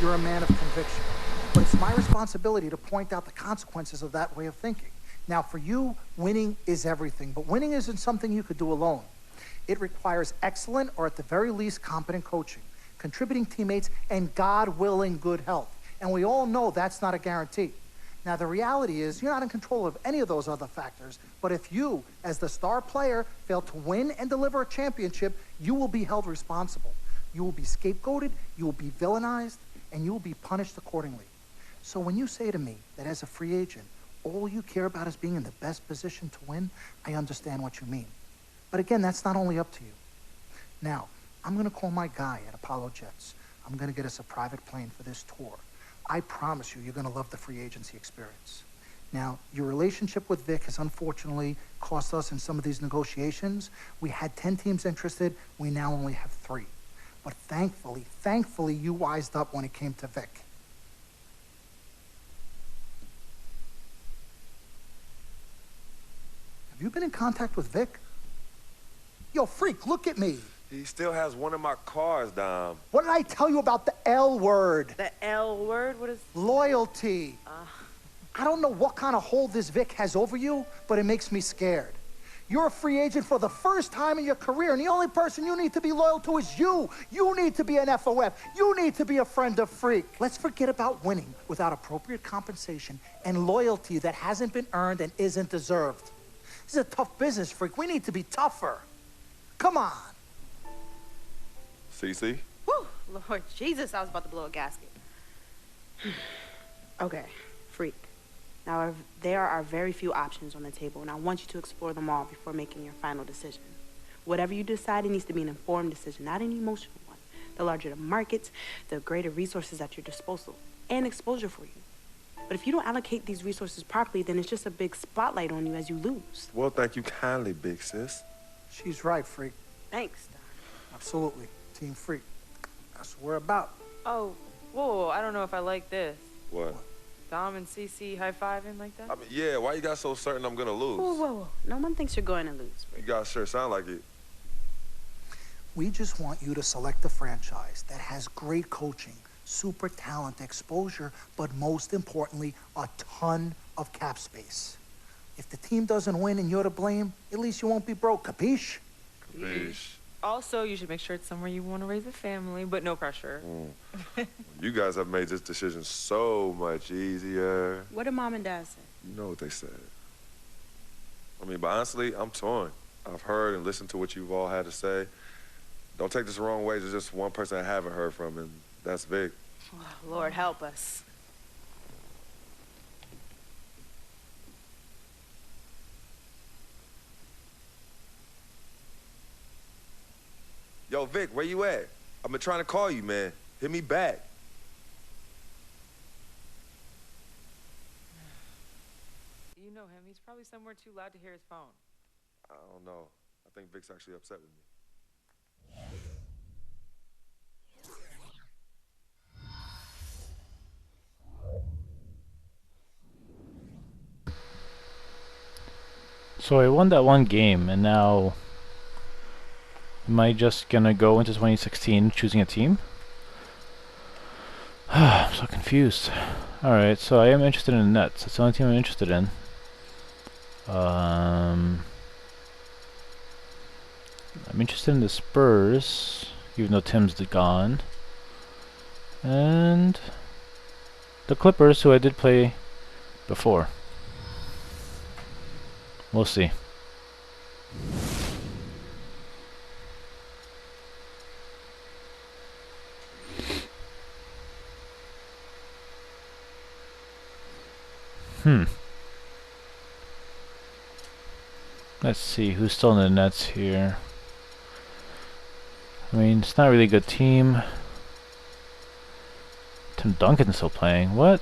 You're a man of conviction. But it's my responsibility to point out the consequences of that way of thinking. Now, for you, winning is everything, but winning isn't something you could do alone. It requires excellent, or at the very least, competent coaching, contributing teammates, and God willing, good health. And we all know that's not a guarantee. Now, the reality is you're not in control of any of those other factors, but if you, as the star player, fail to win and deliver a championship, you will be held responsible. You will be scapegoated, you will be villainized, and you will be punished accordingly. So when you say to me that as a free agent, all you care about is being in the best position to win, I understand what you mean. But again, that's not only up to you. Now, I'm going to call my guy at Apollo Jets. I'm going to get us a private plane for this tour. I promise you, you're going to love the free agency experience. Now, your relationship with Vic has unfortunately cost us in some of these negotiations. We had 10 teams interested. We now only have 3. But thankfully, you wised up when it came to Vic. Have you been in contact with Vic? Yo, freak, look at me. He still has one of my cars, Dom. What did I tell you about the L word? The L word? What is... Loyalty. I don't know what kind of hold this Vic has over you, but it makes me scared. You're a free agent for the first time in your career, and the only person you need to be loyal to is you. You need to be an FOF. You need to be a friend of Freak. Let's forget about winning without appropriate compensation and loyalty that hasn't been earned and isn't deserved. This is a tough business, Freak. We need to be tougher. Come on. CC? Whew, Lord Jesus, I was about to blow a gasket. Okay, Freak. Now, there are very few options on the table, and I want you to explore them all before making your final decision. Whatever you decide, it needs to be an informed decision, not an emotional one. The larger the markets, the greater resources at your disposal, and exposure for you. But if you don't allocate these resources properly, then it's just a big spotlight on you as you lose. Well, thank you kindly, big sis. She's right, Freak. Thanks, Don. Absolutely. Team Freak. That's what we're about. Oh, whoa, I don't know if I like this. What? Dom and CC high-fiving like that? I mean, yeah, why you got so certain I'm gonna lose? Whoa. No one thinks you're going to lose, Freak. You guys sure sound like it. We just want you to select a franchise that has great coaching, super talent, exposure, but most importantly, a ton of cap space. If the team doesn't win and you're to blame, at least you won't be broke, capiche? Capiche. Also, you should make sure it's somewhere you want to raise a family, but no pressure. You guys have made this decision so much easier. What did Mom and Dad say? You know what they said. I mean, but honestly, I'm torn. I've heard and listened to what you've all had to say. Don't take this the wrong way. There's just one person I haven't heard from, and that's Vic. Oh, Lord, help us. Yo, Vic, where you at? I've been trying to call you, man. Hit me back. You know him. He's probably somewhere too loud to hear his phone. I don't know. I think Vic's actually upset with me. So I won that one game, and now am I just gonna go into 2016 choosing a team? I'm so confused. Alright, so I am interested in the Nets. That's the only team I'm interested in. I'm interested in the Spurs, even though Tim's gone. And the Clippers, who I did play before. We'll see. Let's see who's still in the Nets here. I mean, it's not a really good team. Tim Duncan's still playing. What?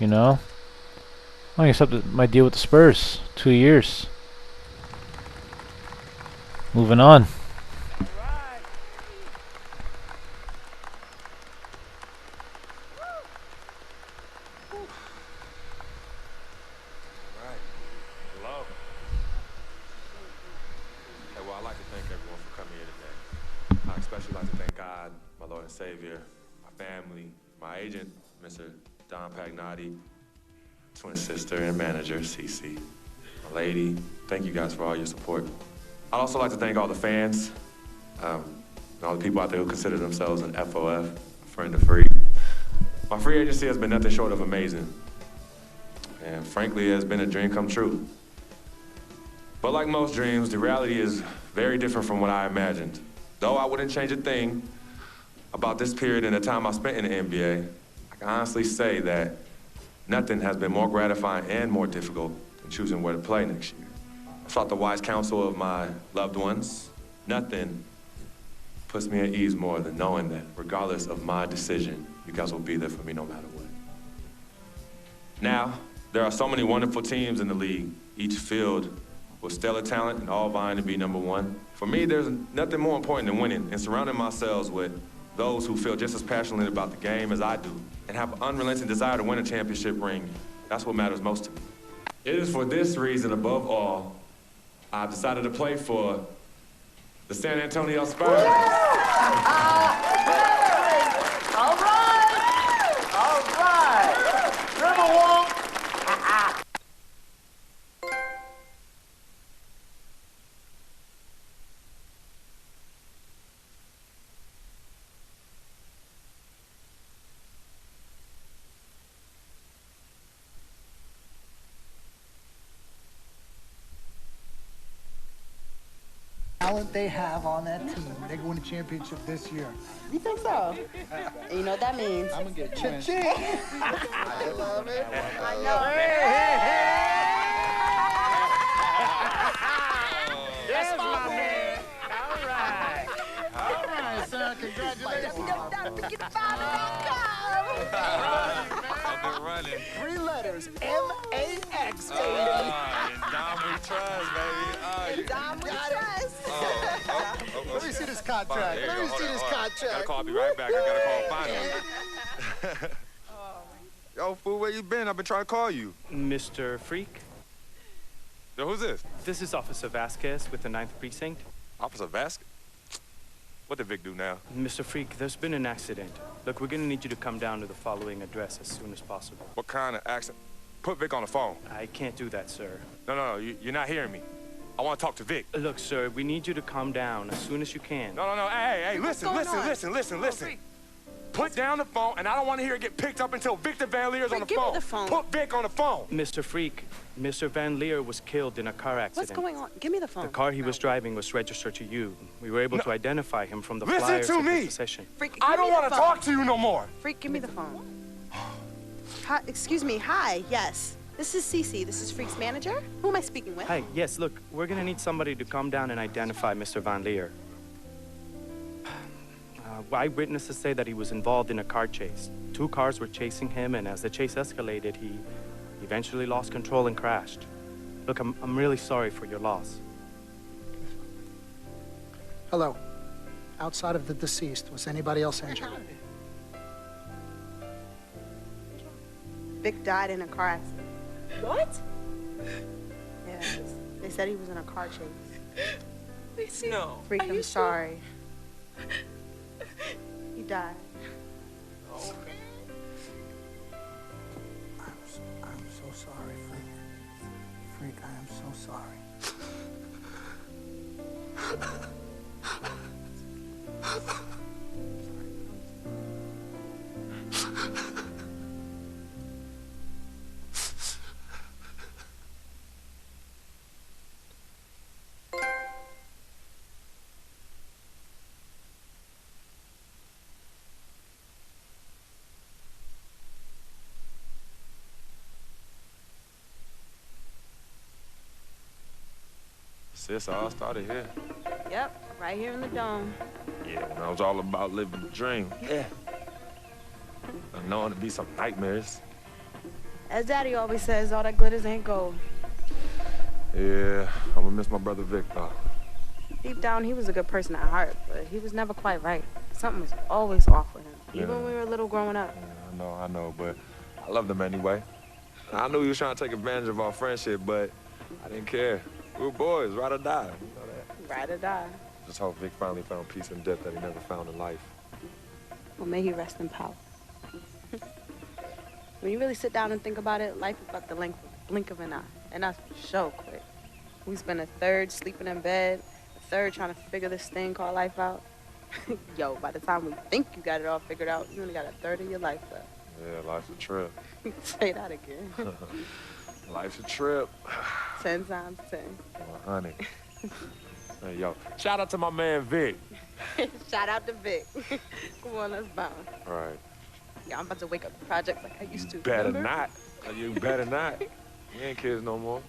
You know? I accepted my deal with the Spurs. 2 years. Moving on. Lord and Savior, my family, my agent, Mr. Don Pagnotti, twin sister and manager, Cece, my lady. Thank you guys for all your support. I'd also like to thank all the fans, and all the people out there who consider themselves an FOF, a friend of free. My free agency has been nothing short of amazing. And frankly, it has been a dream come true. But like most dreams, the reality is very different from what I imagined. Though I wouldn't change a thing about this period and the time I spent in the NBA, I can honestly say that nothing has been more gratifying and more difficult than choosing where to play next year. I sought the wise counsel of my loved ones. Nothing puts me at ease more than knowing that regardless of my decision, you guys will be there for me no matter what. Now, there are so many wonderful teams in the league, each filled with stellar talent and all vying to be number one. For me, there's nothing more important than winning and surrounding myself with those who feel just as passionately about the game as I do and have an unrelenting desire to win a championship ring. That's what matters most to me. It is for this reason, above all, I've decided to play for the San Antonio Spurs. All right. Dribble walk. Talent they have on that team, they're going to championship this year. You think so? And you know what that means? I'm gonna get ching. I love it. I know. Yes, my man. All right. All right, son. Congratulations. I've been running. 3 letters. M-A-X, baby. Dom we trust, baby. Dom, we trust. Let me see this contract. Let me see this Gotta contract. call, I'll be right back. I gotta call finally. Yo, fool, where you been? I've been trying to call you. Mr. Freak, Yo, who's this? this is Officer Vasquez with the 9th Precinct. Officer Vasquez? What did Vic do now? Mr. Freak, there's been an accident. Look, we're gonna need you to come down to the following address as soon as possible. What kind of accident? Put Vic on the phone. I can't do that, sir. No, you're not hearing me. I want to talk to Vic. Look, sir, we need you to calm down as soon as you can. No. Hey, listen. Put down the phone, and I don't want to hear it get picked up until Victor Van Leer's on the Give me phone. the phone. Put Vic on the phone. Mr. Freak, Mr. Van Leer was killed in a car accident. What's going on? Give me the phone. The car he was driving was registered to you. We were able to identify him from the Listen flyers to of me. his possession. Freak, I give don't me the want to phone. talk to you no more. Freak, give me the phone. Hi, excuse me. Hi. Yes. This is Cece. This is Freak's manager. Who am I speaking with? Hi, yes, look, we're gonna need somebody to come down and identify Mr. Van Leer. Eyewitnesses say that he was involved in a car chase. 2 cars were chasing him, and as the chase escalated, he eventually lost control and crashed. Look, I'm really sorry for your loss. Hello. Outside of the deceased, was anybody else injured? Vic died in a car accident. What? Yeah, they said he was in a car chase. No. Freak, Are I'm you sorry. He died. I'm so sorry, Freak. Freak, I am so sorry. Sis, all started here. Yep, right here in the dome. Yeah, and I was all about living the dream. Yeah. And knowing to be some nightmares. As Daddy always says, all that glitters ain't gold. Yeah, I'm gonna miss my brother Vic, though. Deep down, he was a good person at heart, but he was never quite right. Something was always off with him, even when we were little growing up. Yeah, I know, but I loved him anyway. I knew he was trying to take advantage of our friendship, but I didn't care. We were boys, ride or die. You know that. Ride or die. Just hope Vic finally found peace in death that he never found in life. Well, may he rest in power. When you really sit down and think about it, life is about the length of a blink of an eye. And that's for sure quick. We spend a third sleeping in bed, a third trying to figure this thing called life out. Yo, by the time we think you got it all figured out, you only got a third of your life left. Yeah, life's a trip. Say that again. Life's a trip. 10 times 10. Well, honey. Hey, yo, shout out to my man Vic. Shout out to Vic. Come on, let's bounce. All right. Yeah, I'm about to wake up the project like I used to. Better remember? not. You better not. We ain't kids no more.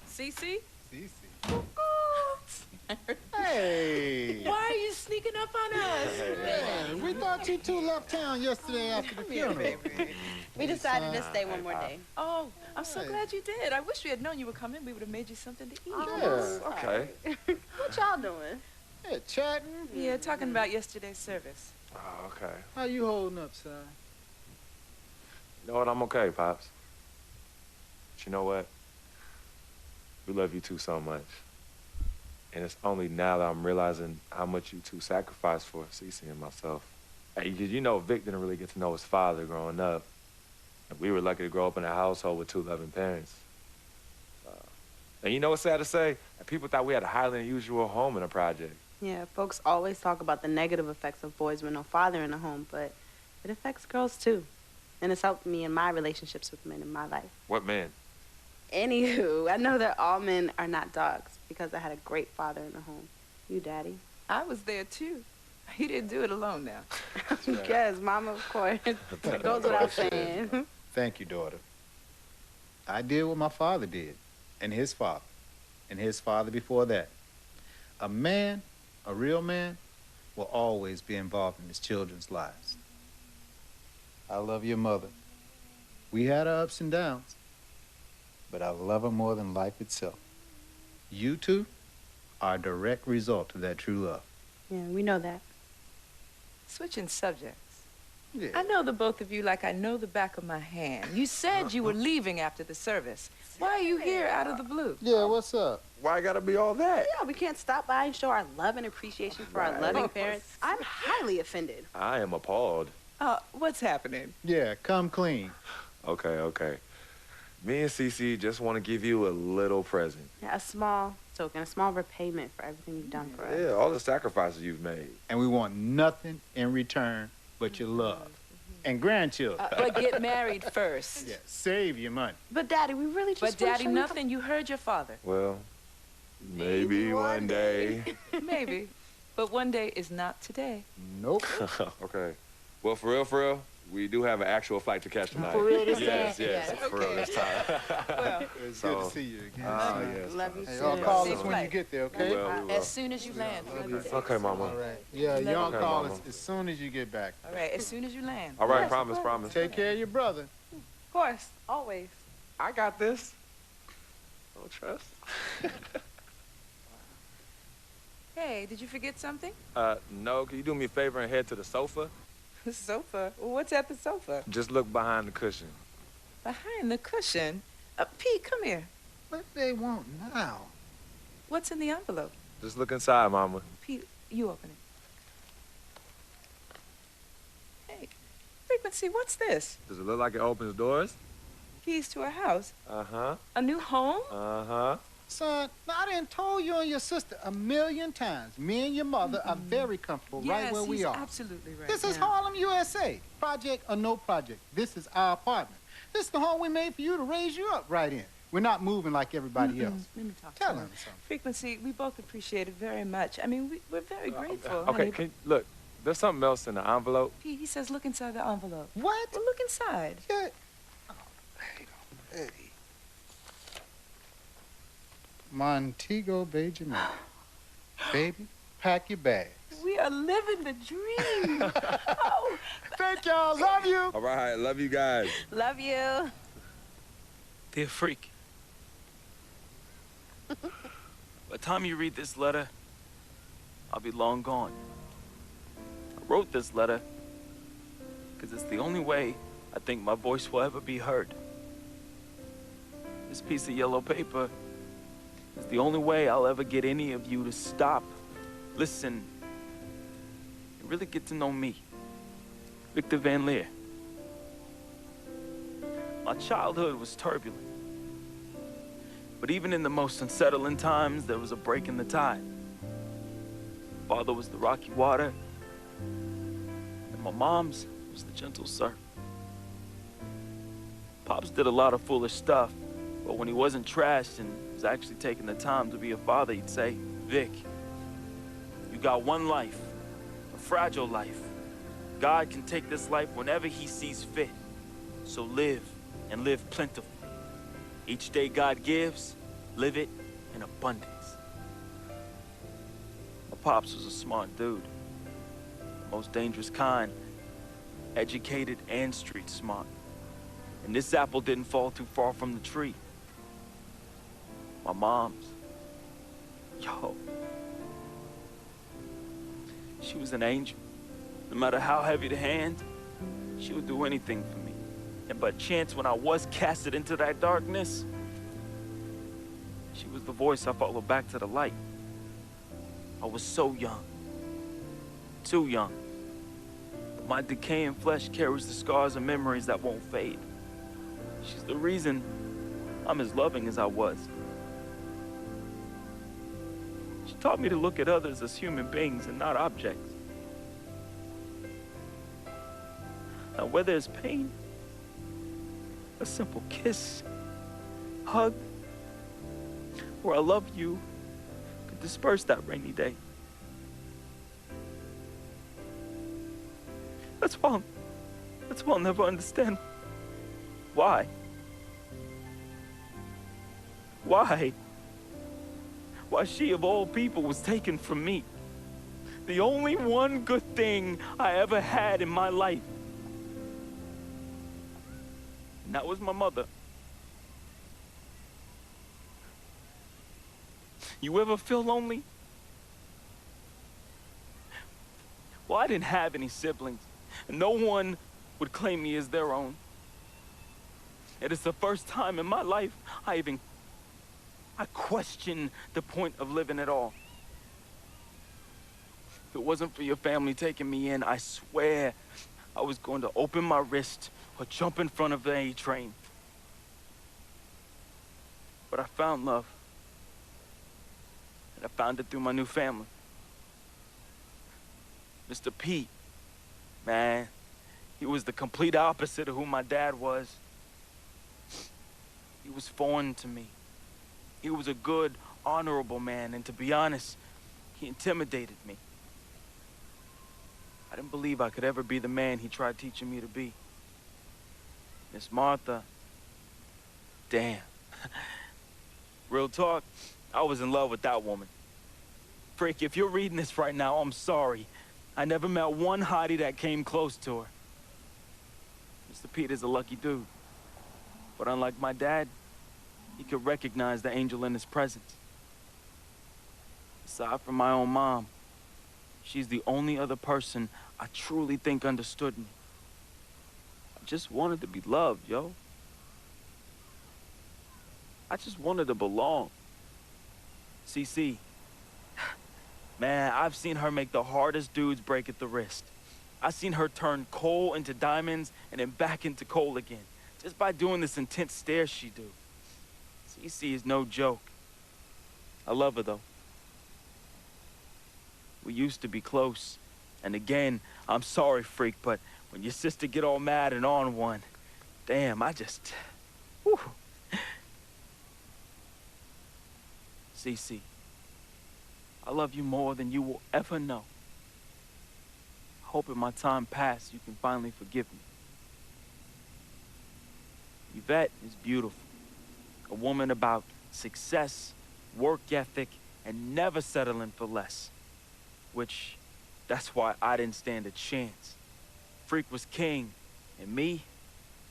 Cece? Cece. Hey. Why are you sneaking up on us? Man, we thought you two left town yesterday after the funeral. We decided to stay one more day. Oh, I'm so Hey. glad you did. I wish we had known you were coming. We would have made you something to eat. Yeah. Okay. What y'all doing? Hey, chatting. Yeah, talking about yesterday's service. Oh, okay. How you holding up, Si? You know what? I'm okay, Pops. But you know what? We love you two so much. And it's only now that I'm realizing how much you two sacrificed for Cece and myself. Hey, you know, Vic didn't really get to know his father growing up. And we were lucky to grow up in a household with two loving parents. And you know what's sad to say? People thought we had a highly unusual home in the project. Yeah, folks always talk about the negative effects of boys with no father in the home, but it affects girls too. And it's helped me in my relationships with men in my life. What man? Anywho, I know that all men are not dogs because I had a great father in the home. You, Daddy? I was there too. He didn't do it alone now. Yes, Mama, of course. It goes without saying. Thank you, daughter. I did what my father did, and his father before that. A man, a real man, will always be involved in his children's lives. I love your mother. We had our ups and downs, but I love her more than life itself. You two are a direct result of that true love. Yeah, we know that. Switching subjects. Yeah. I know the both of you like I know the back of my hand. You said you were leaving after the service. Why are you here out of the blue? Yeah, what's up? Why gotta be all that? Yeah, we can't stop by and show our love and appreciation for our loving parents. I'm highly offended. I am appalled. What's happening? Yeah, come clean. Okay. Me and Cece just want to give you a little present. Yeah, a small token, a small repayment for everything you've done for us. Yeah, all the sacrifices you've made. And we want nothing in return but your love. And grandchildren. But get married first. Yeah, save your money. But Daddy, we really just But wanna Daddy, show you nothing. You heard your father. Well, maybe one day. Maybe. But one day is not today. Nope. Okay. Well, for real, we do have an actual flight to catch tonight. For real this Yes, time? yes, for real this time. Well, It's So- good to see you again. Oh, yes. Love you Hey, too. y'all call Safe us when you flight. get there, We okay? will. as soon as you land. Okay, Mama. All right. Yeah, y'all Okay, call Mama. us as soon as you get back. All right, as soon as you land. All right, Yes, promise, of promise. Take care of your brother. Of course, always. I got this. Don't trust. Hey, did you forget something? No, can you do me a favor and head to the sofa? The sofa. What's at the sofa? Just look behind the cushion. Behind the cushion. Pete, come here. What they want now? What's in the envelope? Just look inside, Mama. Pete, you open it. Hey, Frequency, what's this? Does it look like it opens doors? Keys to a house? Uh-huh. A new home? Uh-huh. Son, now, I done told you and your sister 1,000,000 times. Me and your mother are very comfortable right where we he's are. absolutely right. This is now. Harlem, USA. Project or no project. This is our apartment. This is the home we made for you to raise you up right in. We're not moving like everybody else. Let me talk Tell to him something. Frequency, we both appreciate it very much. I mean, we're very grateful. Okay, honey. look, there's something else in the envelope. Pete, he says look inside the envelope. What? Well, look inside. Yeah. Oh, hey. Montego Bay, Jamaica. Baby, pack your bags. We are living the dream. Oh, Thank y'all. Love you. All right, love you guys. Love you. Dear Freak, by the time you read this letter, I'll be long gone. I wrote this letter because it's the only way I think my voice will ever be heard. This piece of yellow paper is the only way I'll ever get any of you to stop, listen, you really get to know me, Victor Van Leer. My childhood was turbulent. But even in the most unsettling times, there was a break in the tide. Father was the rocky water, and my mom's was the gentle surf. Pops did a lot of foolish stuff, but when he wasn't trashed and was actually taking the time to be a father, he'd say, Vic, you got one life, a fragile life. God can take this life whenever he sees fit. So live, and live plentifully. Each day God gives, live it in abundance. My pops was a smart dude, the most dangerous kind, educated and street smart. And this apple didn't fall too far from the tree. My mom's, yo, she was an angel. No matter how heavy the hand, she would do anything for me. And by chance, when I was casted into that darkness, she was the voice I followed back to the light. I was so young, too young. But my decaying flesh carries the scars and memories that won't fade. She's the reason I'm as loving as I was. She taught me to look at others as human beings and not objects. Now, where there's pain, a simple kiss, hug, or I love you could disperse that rainy day. That's why I'll never understand why. Why she of all people was taken from me. The only one good thing I ever had in my life. And that was my mother. You ever feel lonely? Well, I didn't have any siblings. And no one would claim me as their own. It is the first time in my life I questioned the point of living at all. If it wasn't for your family taking me in, I swear I was going to open my wrist or jump in front of the A train. But I found love. And I found it through my new family. Mr. P, man, he was the complete opposite of who my dad was. He was foreign to me. He was a good, honorable man, and to be honest, he intimidated me. I didn't believe I could ever be the man he tried teaching me to be. Miss Martha, damn. Real talk, I was in love with that woman. Frick, if you're reading this right now, I'm sorry. I never met one hottie that came close to her. Mr. Peter's a lucky dude. But unlike my dad, he could recognize the angel in his presence. Aside from my own mom, she's the only other person I truly think understood me. I just wanted to be loved, yo. I just wanted to belong. CC, man, I've seen her make the hardest dudes break at the wrist. I've seen her turn coal into diamonds and then back into coal again, just by doing this intense stare she do. CC is no joke. I love her, though. We used to be close. And again, I'm sorry, freak, but when your sister get all mad and on one, damn, I just... Whew. CC, I love you more than you will ever know. I hope in my time past you can finally forgive me. Yvette is beautiful. A woman about success, work ethic, and never settling for less. Which, that's why I didn't stand a chance. Freak was king, and me,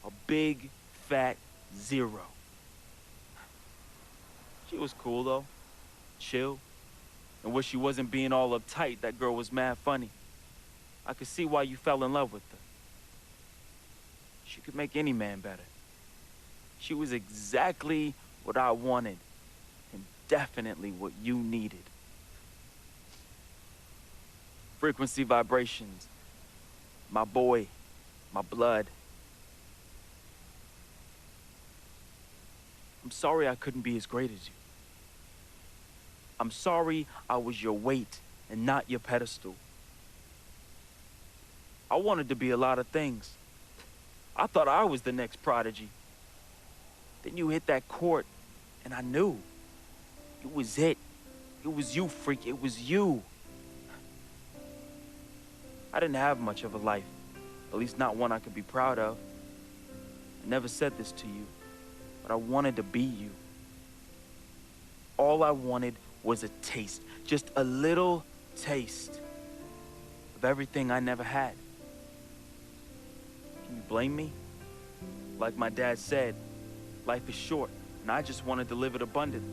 a big, fat zero. She was cool, though. Chill. And when she wasn't being all uptight, that girl was mad funny. I could see why you fell in love with her. She could make any man better. She was exactly what I wanted, and definitely what you needed. frequency vibrations. My boy, my blood. I'm sorry I couldn't be as great as you. I'm sorry I was your weight and not your pedestal. I wanted to be a lot of things. I thought I was the next prodigy. Then you hit that court, and I knew. It was it. It was you, freak. It was you. I didn't have much of a life. At least not one I could be proud of. I never said this to you, but I wanted to be you. All I wanted was a taste, just a little taste of everything I never had. Can you blame me? Like my dad said, life is short, and I just wanted to live it abundant.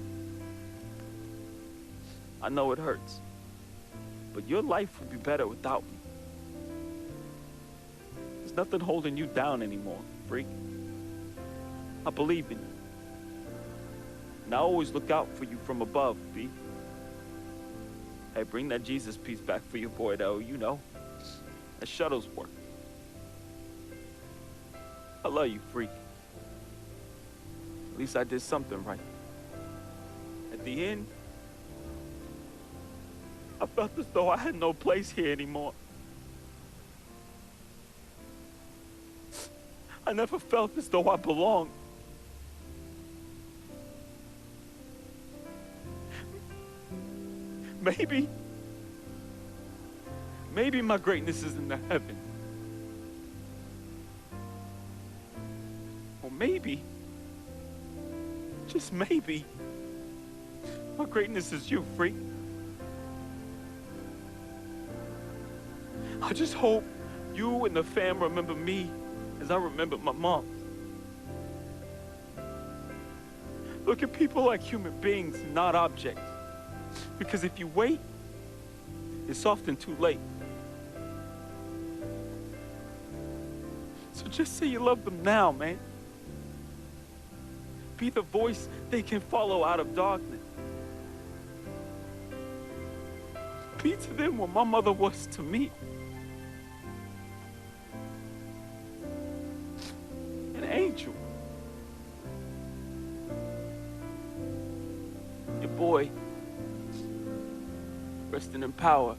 I know it hurts, but your life would be better without me. There's nothing holding you down anymore, freak. I believe in you. And I always look out for you from above, B. Hey, bring that Jesus piece back for your boy, though, you know. That shuttle's work. I love you, freak. At least I did something right. At the end, I felt as though I had no place here anymore. I never felt as though I belonged. Maybe my greatness is in the heavens. Or maybe, just maybe, my greatness is you, freak. I just hope you and the fam remember me as I remembered my mom. Look at people like human beings, not objects. Because if you wait, it's often too late. So just say you love them now, man. Be the voice they can follow out of darkness. Be to them what my mother was to me. An angel. Your boy, resting in power.